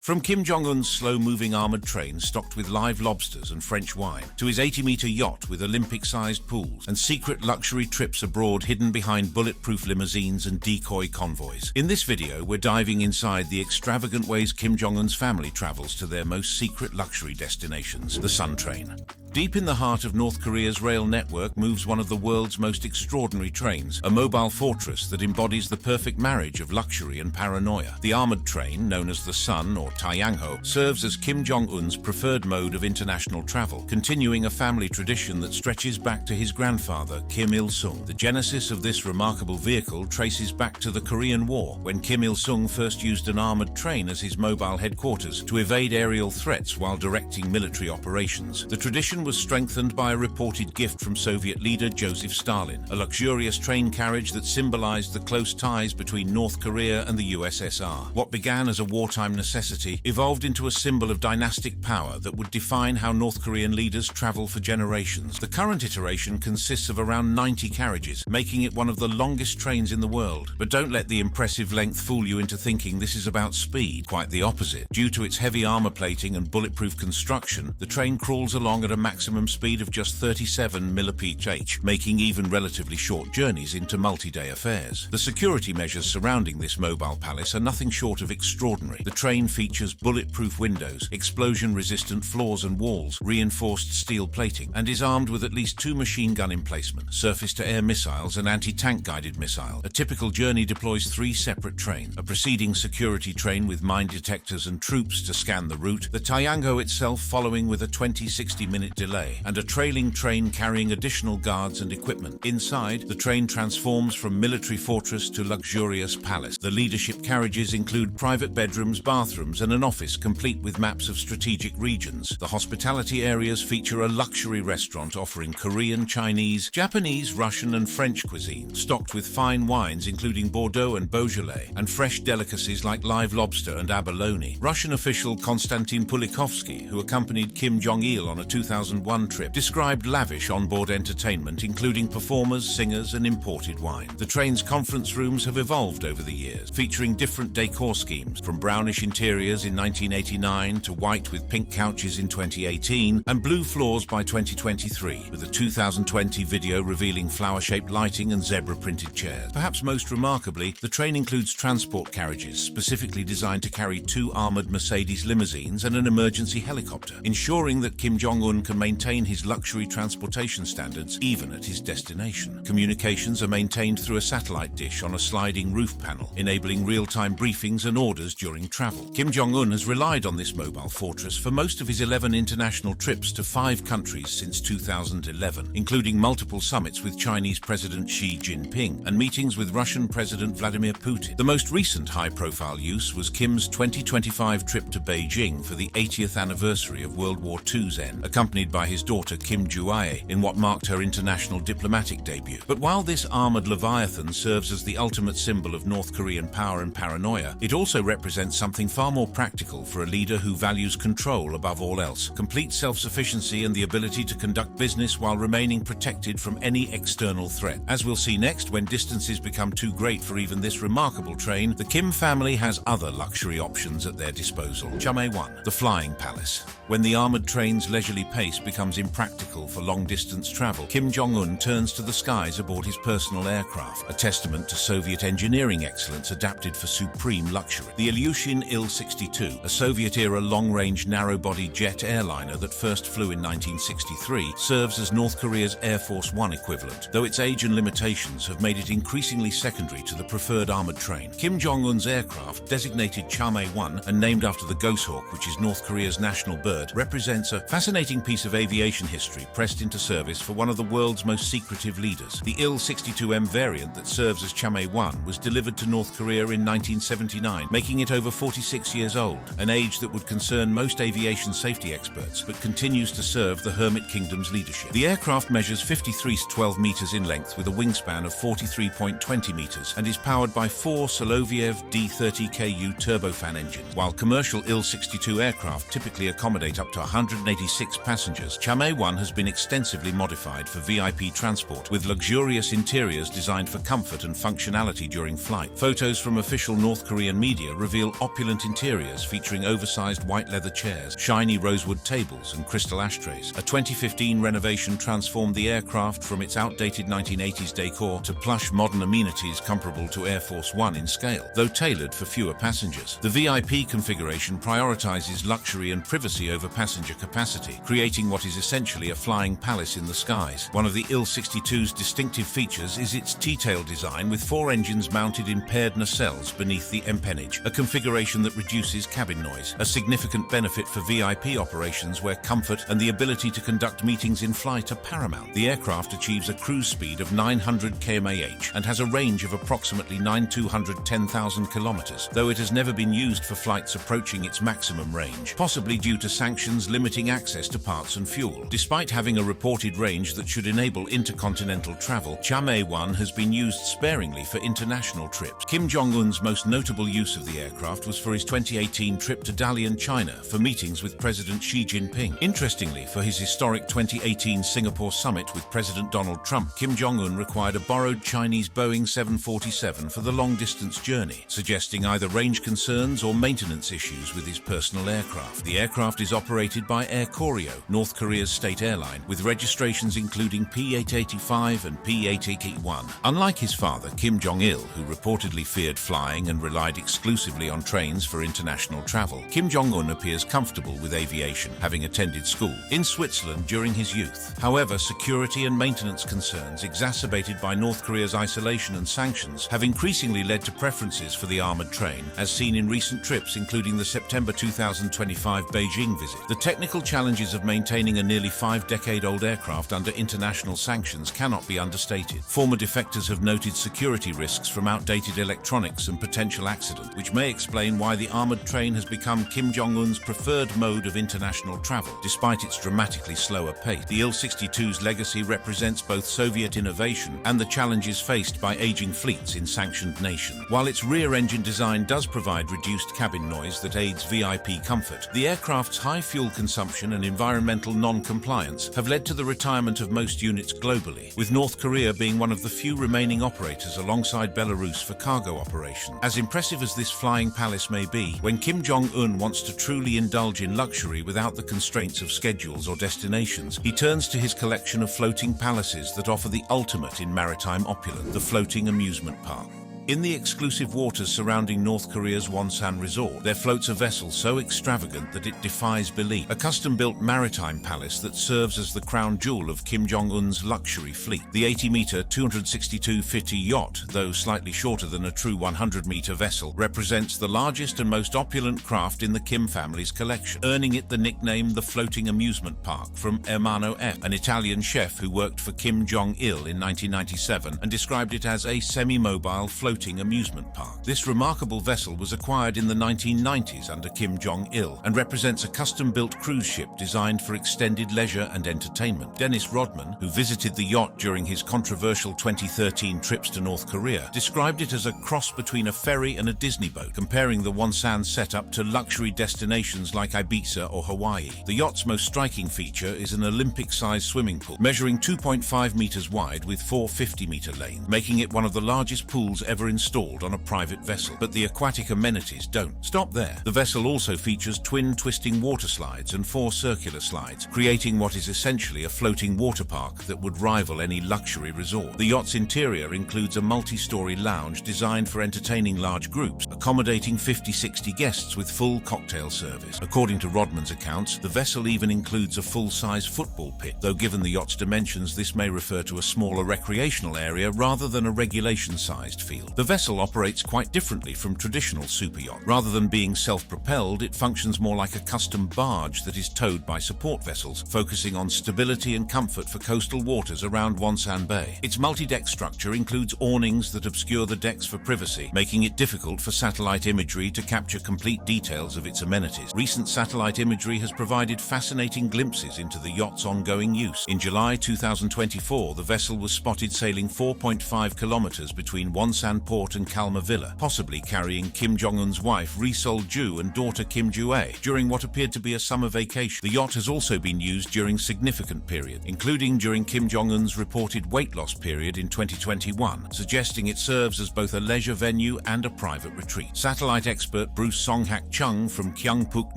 From Kim Jong-un's slow-moving armored train stocked with live lobsters and French wine, to his 80-meter yacht with Olympic-sized pools and secret luxury trips abroad hidden behind bulletproof limousines and decoy convoys. In this video, we're diving inside the extravagant ways Kim Jong-un's family travels to their most secret luxury destinations, the Sun Train. Deep in the heart of North Korea's rail network moves one of the world's most extraordinary trains, a mobile fortress that embodies the perfect marriage of luxury and paranoia. The armored train, known as the Sun or Taeyangho, serves as Kim Jong-un's preferred mode of international travel, continuing a family tradition that stretches back to his grandfather, Kim Il-sung. The genesis of this remarkable vehicle traces back to the Korean War, when Kim Il-sung first used an armored train as his mobile headquarters to evade aerial threats while directing military operations. The tradition was strengthened by a reported gift from Soviet leader Joseph Stalin, a luxurious train carriage that symbolized the close ties between North Korea and the USSR. What began as a wartime necessity evolved into a symbol of dynastic power that would define how North Korean leaders travel for generations. The current iteration consists of around 90 carriages, making it one of the longest trains in the world. But don't let the impressive length fool you into thinking this is about speed. Quite the opposite. Due to its heavy armor plating and bulletproof construction, the train crawls along at a maximum speed of just 37 mph, making even relatively short journeys into multi-day affairs. The security measures surrounding this mobile palace are nothing short of extraordinary. The train features bulletproof windows, explosion-resistant floors and walls, reinforced steel plating, and is armed with at least 2 machine gun emplacement, surface-to-air missiles and anti-tank guided missile. A typical journey deploys 3 separate trains, a preceding security train with mine detectors and troops to scan the route, the Taeyangho itself following with a 20-60-minute delay, and a trailing train carrying additional guards and equipment. Inside, the train transforms from military fortress to luxurious palace. The leadership carriages include private bedrooms, bathrooms, and an office complete with maps of strategic regions. The hospitality areas feature a luxury restaurant offering Korean, Chinese, Japanese, Russian, and French cuisine, stocked with fine wines including Bordeaux and Beaujolais, and fresh delicacies like live lobster and abalone. Russian official Konstantin Pulikovsky, who accompanied Kim Jong-il on a 2001 trip, described lavish onboard entertainment including performers, singers, and imported wine. The train's conference rooms have evolved over the years, featuring different decor schemes, from brownish interiors in 1989 to white with pink couches in 2018 and blue floors by 2023, with a 2020 video revealing flower-shaped lighting and zebra-printed chairs. Perhaps most remarkably, the train includes transport carriages specifically designed to carry 2 armored Mercedes limousines and an emergency helicopter, ensuring that Kim Jong-un can maintain his luxury transportation standards even at his destination. Communications are maintained through a satellite dish on a sliding roof panel, enabling real-time briefings and orders during travel. Kim Jong-un has relied on this mobile fortress for most of his 11 international trips to 5 countries since 2011, including multiple summits with Chinese President Xi Jinping and meetings with Russian President Vladimir Putin. The most recent high-profile use was Kim's 2025 trip to Beijing for the 80th anniversary of World War II's end, accompanied by his daughter Kim Ju-ae in what marked her international diplomatic debut. But while this armored leviathan serves as the ultimate symbol of North Korean power and paranoia, it also represents something far more practical for a leader who values control above all else, complete self-sufficiency and the ability to conduct business while remaining protected from any external threat. As we'll see next, when distances become too great for even this remarkable train, the Kim family has other luxury options at their disposal. Chame 1. The Flying Palace. When the armored train's leisurely pace becomes impractical for long-distance travel, Kim Jong-un turns to the skies aboard his personal aircraft, a testament to Soviet engineering excellence adapted for supreme luxury. The Ilyushin Il-62, a Soviet-era long-range narrow-body jet airliner that first flew in 1963, serves as North Korea's Air Force One equivalent, though its age and limitations have made it increasingly secondary to the preferred armored train. Kim Jong-un's aircraft, designated Chame 1 and named after the goshawk, which is North Korea's national bird, represents a fascinating piece of aviation history pressed into service for one of the world's most secretive leaders. The Il-62M variant that serves as Chame 1 was delivered to North Korea in 1979, making it over 46 years old, an age that would concern most aviation safety experts, but continues to serve the Hermit Kingdom's leadership. The aircraft measures 53-12 meters in length with a wingspan of 43.20 meters and is powered by 4 Soloviev D-30KU turbofan engines, while commercial Il-62 aircraft typically accommodate up to 186 passengers passengers. Chame-1 has been extensively modified for VIP transport, with luxurious interiors designed for comfort and functionality during flight. Photos from official North Korean media reveal opulent interiors featuring oversized white leather chairs, shiny rosewood tables, and crystal ashtrays. A 2015 renovation transformed the aircraft from its outdated 1980s decor to plush modern amenities comparable to Air Force One in scale, though tailored for fewer passengers. The VIP configuration prioritizes luxury and privacy over passenger capacity, creating what is essentially a flying palace in the skies. One of the Il-62's distinctive features is its T-tail design, with 4 engines mounted in paired nacelles beneath the empennage, a configuration that reduces cabin noise, a significant benefit for VIP operations where comfort and the ability to conduct meetings in flight are paramount. The aircraft achieves a cruise speed of 900 km/h and has a range of approximately 210,000 kilometers, though it has never been used for flights approaching its maximum range, possibly due to sanctions limiting access to parts and fuel. Despite having a reported range that should enable intercontinental travel, Chame-1 has been used sparingly for international trips. Kim Jong-un's most notable use of the aircraft was for his 2018 trip to Dalian, China, for meetings with President Xi Jinping. Interestingly, for his historic 2018 Singapore summit with President Donald Trump, Kim Jong-un required a borrowed Chinese Boeing 747 for the long-distance journey, suggesting either range concerns or maintenance issues with his personal aircraft. The aircraft is operated by Air Koryo, North Korea's state airline, with registrations including P-885 and P-881. Unlike his father, Kim Jong-il, who reportedly feared flying and relied exclusively on trains for international travel, Kim Jong-un appears comfortable with aviation, having attended school in Switzerland during his youth. However, security and maintenance concerns, exacerbated by North Korea's isolation and sanctions, have increasingly led to preferences for the armored train, as seen in recent trips including the September 2025 Beijing visit. The technical challenges of maintaining a nearly 5-decade-old aircraft under international sanctions cannot be understated. Former defectors have noted security risks from outdated electronics and potential accident, which may explain why the armored train has become Kim Jong-un's preferred mode of international travel, despite its dramatically slower pace. The Il-62's legacy represents both Soviet innovation and the challenges faced by aging fleets in sanctioned nations. While its rear-engine design does provide reduced cabin noise that aids VIP comfort, the aircraft's high fuel consumption and environmental non-compliance have led to the retirement of most units globally, with North Korea being one of the few remaining operators alongside Belarus for cargo operations. As impressive as this flying palace may be, when Kim Jong-un wants to truly indulge in luxury without the constraints of schedules or destinations, he turns to his collection of floating palaces that offer the ultimate in maritime opulence, the floating amusement park. In the exclusive waters surrounding North Korea's Wonsan resort, there floats a vessel so extravagant that it defies belief. A custom-built maritime palace that serves as the crown jewel of Kim Jong-un's luxury fleet. The 80-meter, 262-foot yacht, though slightly shorter than a true 100-meter vessel, represents the largest and most opulent craft in the Kim family's collection, earning it the nickname the Floating Amusement Park from Hermano F., an Italian chef who worked for Kim Jong-il in 1997 and described it as a semi-mobile floating amusement park. This remarkable vessel was acquired in the 1990s under Kim Jong-il and represents a custom-built cruise ship designed for extended leisure and entertainment. Dennis Rodman, who visited the yacht during his controversial 2013 trips to North Korea, described it as a cross between a ferry and a Disney boat, comparing the Wonsan setup to luxury destinations like Ibiza or Hawaii. The yacht's most striking feature is an Olympic-sized swimming pool, measuring 2.5 meters wide with 4 50-meter lanes, making it one of the largest pools ever installed on a private vessel. But the aquatic amenities don't stop there. The vessel also features twin twisting water slides and 4 circular slides, creating what is essentially a floating water park that would rival any luxury resort. The yacht's interior includes a multi-story lounge designed for entertaining large groups, accommodating 50-60 guests with full cocktail service. According to Rodman's accounts, the vessel even includes a full-size football pit, though given the yacht's dimensions, this may refer to a smaller recreational area rather than a regulation-sized field. The vessel operates quite differently from traditional superyacht. Rather than being self-propelled, it functions more like a custom barge that is towed by support vessels, focusing on stability and comfort for coastal waters around Wonsan Bay. Its multi-deck structure includes awnings that obscure the decks for privacy, making it difficult for satellite imagery to capture complete details of its amenities. Recent satellite imagery has provided fascinating glimpses into the yacht's ongoing use. In July 2024, the vessel was spotted sailing 4.5 kilometers between Wonsan Busan port and Kalma Villa, possibly carrying Kim Jong-un's wife Ri Sol-ju and daughter Kim Ju-ae during what appeared to be a summer vacation. The yacht has also been used during significant periods, including during Kim Jong-un's reported weight loss period in 2021, suggesting it serves as both a leisure venue and a private retreat. Satellite expert Bruce Song-hak Chung from Kyungpook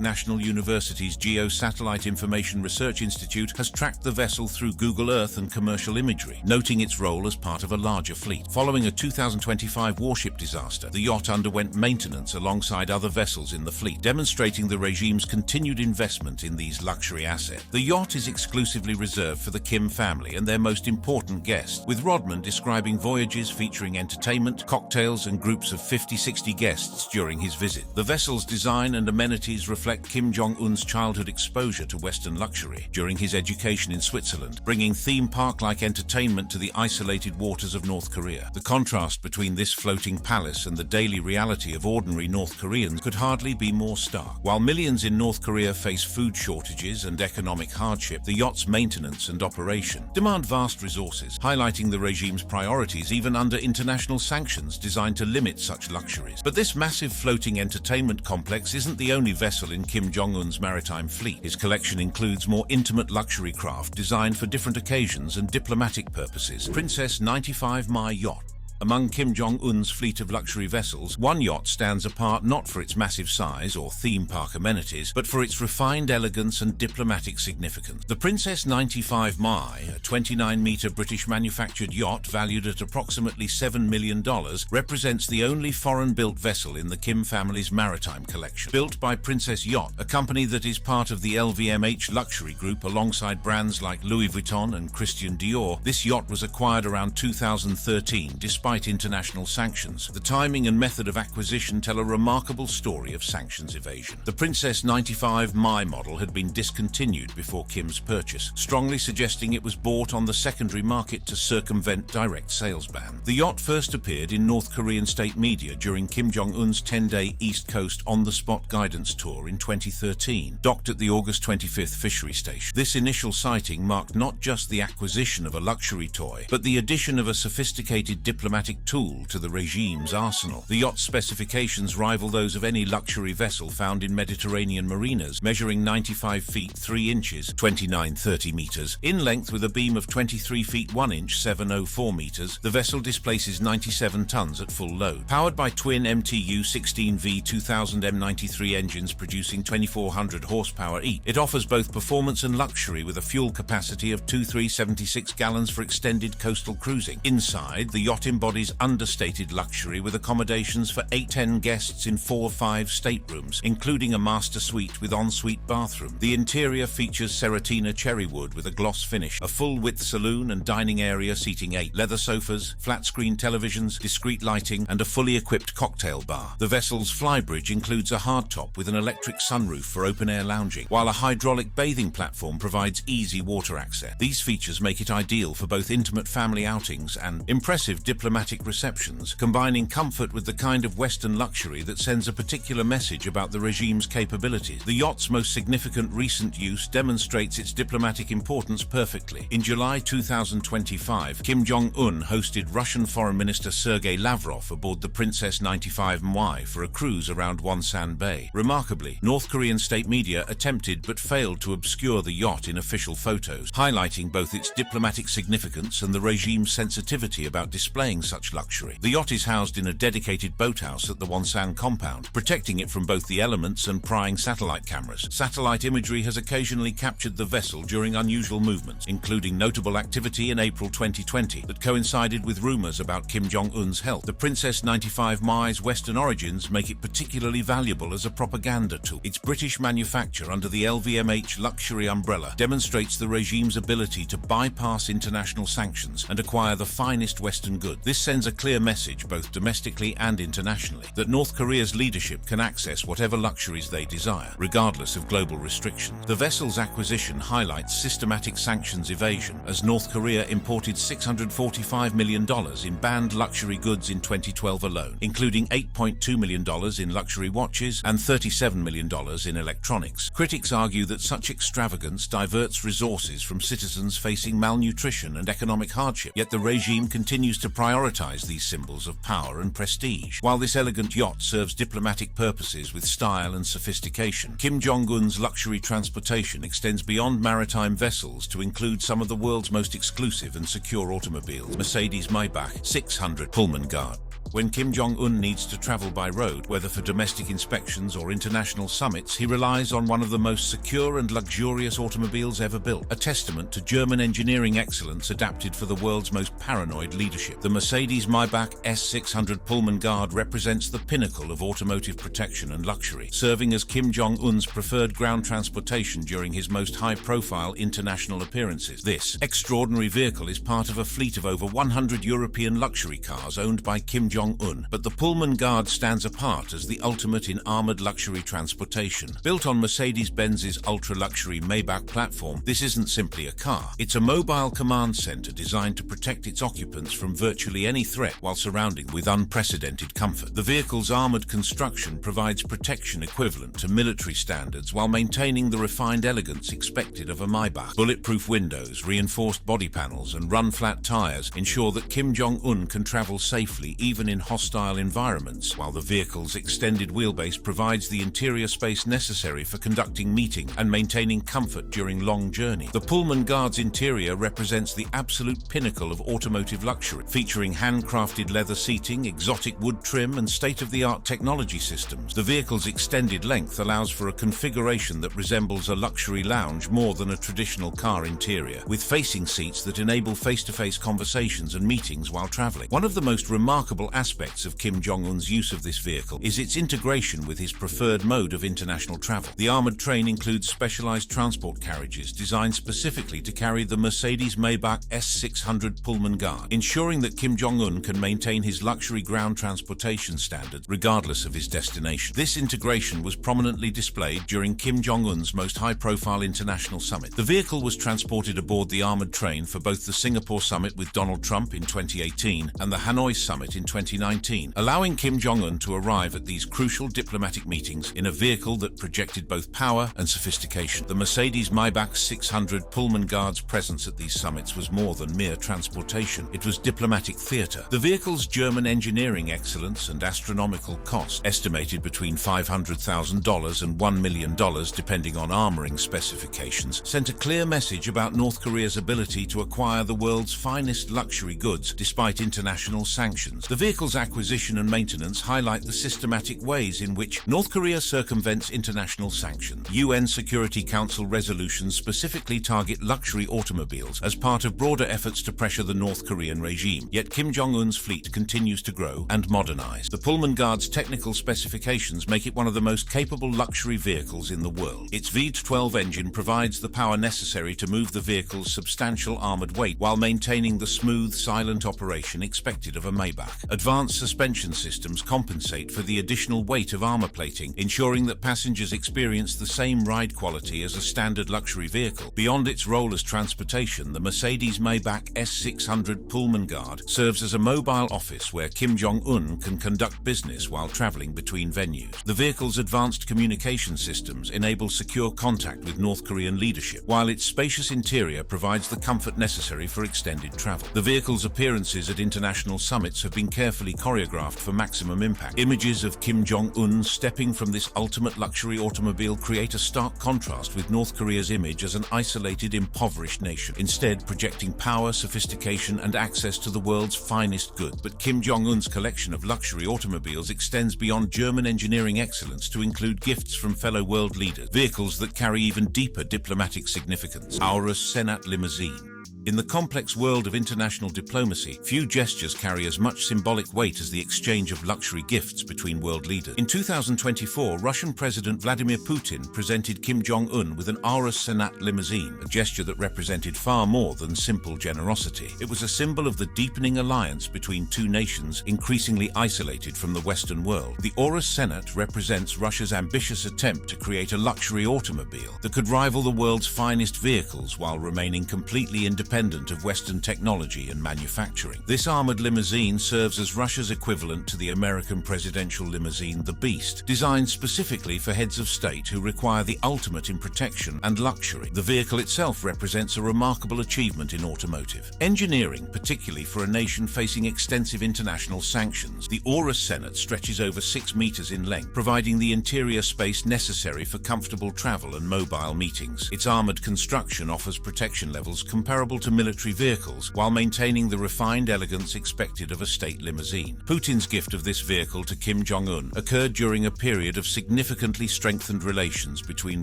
National University's Geo-Satellite Information Research Institute has tracked the vessel through Google Earth and commercial imagery, noting its role as part of a larger fleet. Following a 2025 warship disaster, the yacht underwent maintenance alongside other vessels in the fleet, demonstrating the regime's continued investment in these luxury assets. The yacht is exclusively reserved for the Kim family and their most important guests, with Rodman describing voyages featuring entertainment, cocktails, and groups of 50-60 guests during his visit. The vessel's design and amenities reflect Kim Jong-un's childhood exposure to Western luxury during his education in Switzerland, bringing theme park-like entertainment to the isolated waters of North Korea. The contrast between this floating palace and the daily reality of ordinary North Koreans could hardly be more stark. While millions in North Korea face food shortages and economic hardship, the yacht's maintenance and operation demand vast resources, highlighting the regime's priorities even under international sanctions designed to limit such luxuries. But this massive floating entertainment complex isn't the only vessel in Kim Jong-un's maritime fleet. His collection includes more intimate luxury craft designed for different occasions and diplomatic purposes. Princess 95 Mai Yacht. Among Kim Jong-un's fleet of luxury vessels, one yacht stands apart not for its massive size or theme park amenities, but for its refined elegance and diplomatic significance. The Princess 95 Mai, a 29-meter British-manufactured yacht valued at approximately $7 million, represents the only foreign-built vessel in the Kim family's maritime collection. Built by Princess Yacht, a company that is part of the LVMH luxury group alongside brands like Louis Vuitton and Christian Dior, this yacht was acquired around 2013 despite international sanctions. The timing and method of acquisition tell a remarkable story of sanctions evasion. The Princess 95 Mai model had been discontinued before Kim's purchase, strongly suggesting it was bought on the secondary market to circumvent direct sales ban. The yacht first appeared in North Korean state media during Kim Jong-un's 10-day East Coast on-the-spot guidance tour in 2013, docked at the August 25th fishery station. This initial sighting marked not just the acquisition of a luxury toy, but the addition of a sophisticated diplomatic tool to the regime's arsenal. The yacht's specifications rival those of any luxury vessel found in Mediterranean marinas, measuring 95 feet 3 inches (2930 meters) in length with a beam of 23 feet 1 inch (704 meters). The vessel displaces 97 tons at full load. Powered by twin MTU 16V 2000 M93 engines producing 2400 horsepower each, it offers both performance and luxury with a fuel capacity of 2,376 gallons for extended coastal cruising. Inside, the yacht embodies understated luxury with accommodations for 8-10 guests in 4-5 staterooms, including a master suite with ensuite bathroom. The interior features Ceratina cherry wood with a gloss finish, a full-width saloon and dining area seating 8 leather sofas, flat-screen televisions, discreet lighting, and a fully equipped cocktail bar. The vessel's flybridge includes a hardtop with an electric sunroof for open-air lounging, while a hydraulic bathing platform provides easy water access. These features make it ideal for both intimate family outings and impressive diplomatic receptions, combining comfort with the kind of Western luxury that sends a particular message about the regime's capabilities. The yacht's most significant recent use demonstrates its diplomatic importance perfectly. In July 2025, Kim Jong-un hosted Russian Foreign Minister Sergei Lavrov aboard the Princess 95 Mai for a cruise around Wonsan Bay. Remarkably, North Korean state media attempted but failed to obscure the yacht in official photos, highlighting both its diplomatic significance and the regime's sensitivity about displaying such luxury. The yacht is housed in a dedicated boathouse at the Wonsan compound, protecting it from both the elements and prying satellite cameras. Satellite imagery has occasionally captured the vessel during unusual movements, including notable activity in April 2020 that coincided with rumors about Kim Jong-un's health. The Princess 95 Mai's Western origins make it particularly valuable as a propaganda tool. Its British manufacture under the LVMH luxury umbrella demonstrates the regime's ability to bypass international sanctions and acquire the finest Western goods. This sends a clear message, both domestically and internationally, that North Korea's leadership can access whatever luxuries they desire, regardless of global restrictions. The vessel's acquisition highlights systematic sanctions evasion, as North Korea imported $645 million in banned luxury goods in 2012 alone, including $8.2 million in luxury watches and $37 million in electronics. Critics argue that such extravagance diverts resources from citizens facing malnutrition and economic hardship, yet the regime continues to prioritize prioritize these symbols of power and prestige. While this elegant yacht serves diplomatic purposes with style and sophistication, Kim Jong-un's luxury transportation extends beyond maritime vessels to include some of the world's most exclusive and secure automobiles. Mercedes-Maybach 600 Pullman Guard. When Kim Jong-un needs to travel by road, whether for domestic inspections or international summits, he relies on one of the most secure and luxurious automobiles ever built, a testament to German engineering excellence adapted for the world's most paranoid leadership. The Mercedes-Maybach S600 Pullman Guard represents the pinnacle of automotive protection and luxury, serving as Kim Jong-un's preferred ground transportation during his most high-profile international appearances. This extraordinary vehicle is part of a fleet of over 100 European luxury cars owned by Kim Jong-un, but the Pullman Guard stands apart as the ultimate in armored luxury transportation. Built on Mercedes-Benz's ultra-luxury Maybach platform, this isn't simply a car. It's a mobile command center designed to protect its occupants from virtually any threat while surrounding with unprecedented comfort. The vehicle's armored construction provides protection equivalent to military standards while maintaining the refined elegance expected of a Maybach. Bulletproof windows, reinforced body panels, and run-flat tires ensure that Kim Jong-un can travel safely even in hostile environments, while the vehicle's extended wheelbase provides the interior space necessary for conducting meetings and maintaining comfort during long journeys. The Pullman Guard's interior represents the absolute pinnacle of automotive luxury, featuring handcrafted leather seating, exotic wood trim, and state-of-the-art technology systems. The vehicle's extended length allows for a configuration that resembles a luxury lounge more than a traditional car interior, with facing seats that enable face-to-face conversations and meetings while traveling. One of the most remarkable aspects of Kim Jong-un's use of this vehicle is its integration with his preferred mode of international travel. The armored train includes specialized transport carriages designed specifically to carry the Mercedes-Maybach S600 Pullman Guard, ensuring that Kim Jong-un can maintain his luxury ground transportation standards regardless of his destination. This integration was prominently displayed during Kim Jong-un's most high-profile international summit. The vehicle was transported aboard the armored train for both the Singapore summit with Donald Trump in 2018 and the Hanoi summit in 2019, allowing Kim Jong-un to arrive at these crucial diplomatic meetings in a vehicle that projected both power and sophistication. The Mercedes-Maybach 600 Pullman Guard's presence at these summits was more than mere transportation. It was diplomatic theater. The vehicle's German engineering excellence and astronomical cost, estimated between $500,000 and $1 million depending on armoring specifications, sent a clear message about North Korea's ability to acquire the world's finest luxury goods despite international sanctions. The vehicle's acquisition and maintenance highlight the systematic ways in which North Korea circumvents international sanctions. UN Security Council resolutions specifically target luxury automobiles as part of broader efforts to pressure the North Korean regime. Yet Kim Jong-un's fleet continues to grow and modernize. The Pullman Guard's technical specifications make it one of the most capable luxury vehicles in the world. Its V12 engine provides the power necessary to move the vehicle's substantial armored weight while maintaining the smooth, silent operation expected of a Maybach. Advanced suspension systems compensate for the additional weight of armor plating, ensuring that passengers experience the same ride quality as a standard luxury vehicle. Beyond its role as transportation, the Mercedes-Maybach S600 Pullman Guard serves as a mobile office where Kim Jong-un can conduct business while traveling between venues. The vehicle's advanced communication systems enable secure contact with North Korean leadership, while its spacious interior provides the comfort necessary for extended travel. The vehicle's appearances at international summits have been carefully choreographed for maximum impact. Images of Kim Jong-un stepping from this ultimate luxury automobile create a stark contrast with North Korea's image as an isolated, impoverished nation, instead projecting power, sophistication, and access to the world's finest goods. But Kim Jong-un's collection of luxury automobiles extends beyond German engineering excellence to include gifts from fellow world leaders, vehicles that carry even deeper diplomatic significance. Aurus Senat limousine. In the complex world of international diplomacy, few gestures carry as much symbolic weight as the exchange of luxury gifts between world leaders. In 2024, Russian President Vladimir Putin presented Kim Jong-un with an Aurus Senat limousine, a gesture that represented far more than simple generosity. It was a symbol of the deepening alliance between two nations increasingly isolated from the Western world. The Aurus Senat represents Russia's ambitious attempt to create a luxury automobile that could rival the world's finest vehicles while remaining completely independent independent of Western technology and manufacturing. This armored limousine serves as Russia's equivalent to the American presidential limousine, the Beast, designed specifically for heads of state who require the ultimate in protection and luxury. The vehicle itself represents a remarkable achievement in automotive engineering, particularly for a nation facing extensive international sanctions. The Aurus Senate stretches over 6 meters in length, providing the interior space necessary for comfortable travel and mobile meetings. Its armored construction offers protection levels comparable to military vehicles, while maintaining the refined elegance expected of a state limousine. Putin's gift of this vehicle to Kim Jong-un occurred during a period of significantly strengthened relations between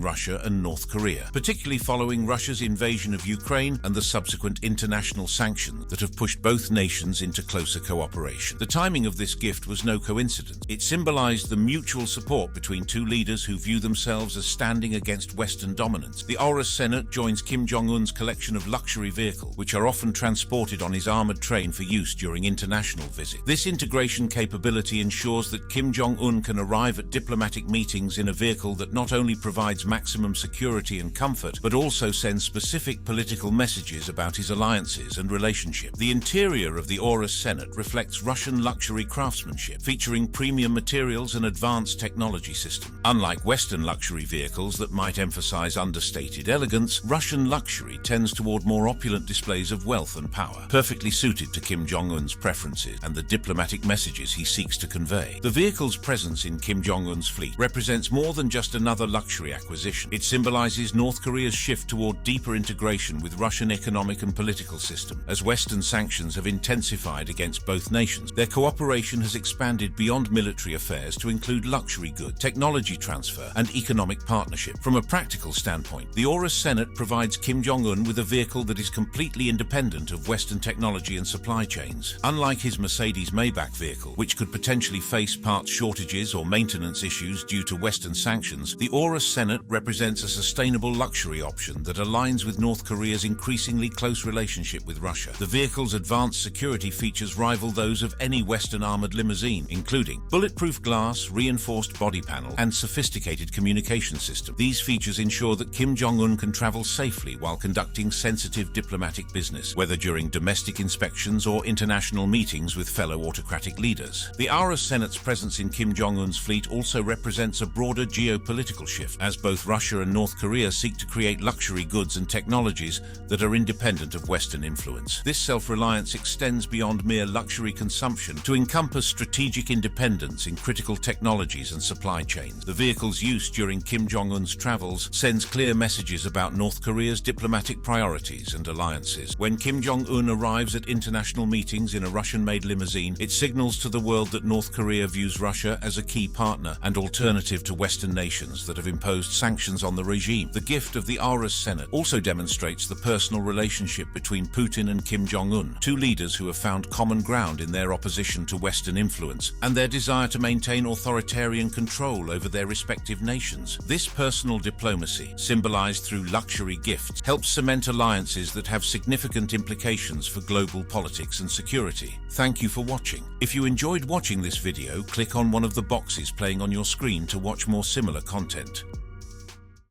Russia and North Korea, particularly following Russia's invasion of Ukraine and the subsequent international sanctions that have pushed both nations into closer cooperation. The timing of this gift was no coincidence. It symbolized the mutual support between two leaders who view themselves as standing against Western dominance. The Aurus Senate joins Kim Jong-un's collection of luxury vehicles, which are often transported on his armored train for use during international visits. This integration capability ensures that Kim Jong-un can arrive at diplomatic meetings in a vehicle that not only provides maximum security and comfort, but also sends specific political messages about his alliances and relationship. The interior of the Aurus Senate reflects Russian luxury craftsmanship, featuring premium materials and advanced technology systems. Unlike Western luxury vehicles that might emphasize understated elegance, Russian luxury tends toward more opulent displays of wealth and power, perfectly suited to Kim Jong-un's preferences and the diplomatic messages he seeks to convey. The vehicle's presence in Kim Jong-un's fleet represents more than just another luxury acquisition. It symbolizes North Korea's shift toward deeper integration with Russian economic and political system. As Western sanctions have intensified against both nations, their cooperation has expanded beyond military affairs to include luxury goods, technology transfer, and economic partnership. From a practical standpoint, the Aurus Senate provides Kim Jong-un with a vehicle that is completely independent of Western technology and supply chains. Unlike his Mercedes Maybach vehicle, which could potentially face parts shortages or maintenance issues due to Western sanctions, the Aurus Senate represents a sustainable luxury option that aligns with North Korea's increasingly close relationship with Russia. The vehicle's advanced security features rival those of any Western armored limousine, including bulletproof glass, reinforced body panel, and sophisticated communication system. These features ensure that Kim Jong-un can travel safely while conducting sensitive diplomatic business, whether during domestic inspections or international meetings with fellow autocratic leaders. The Aurus Senate's presence in Kim Jong-un's fleet also represents a broader geopolitical shift, as both Russia and North Korea seek to create luxury goods and technologies that are independent of Western influence. This self-reliance extends beyond mere luxury consumption to encompass strategic independence in critical technologies and supply chains. The vehicle's use during Kim Jong-un's travels sends clear messages about North Korea's diplomatic priorities and alliances. When Kim Jong-un arrives at international meetings in a Russian-made limousine, it signals to the world that North Korea views Russia as a key partner and alternative to Western nations that have imposed sanctions on the regime. The gift of the Aurus Senate also demonstrates the personal relationship between Putin and Kim Jong-un, two leaders who have found common ground in their opposition to Western influence and their desire to maintain authoritarian control over their respective nations. This personal diplomacy, symbolized through luxury gifts, helps cement alliances that have significant implications for global politics and security. Thank you for watching. If you enjoyed watching this video, click on one of the boxes playing on your screen to watch more similar content.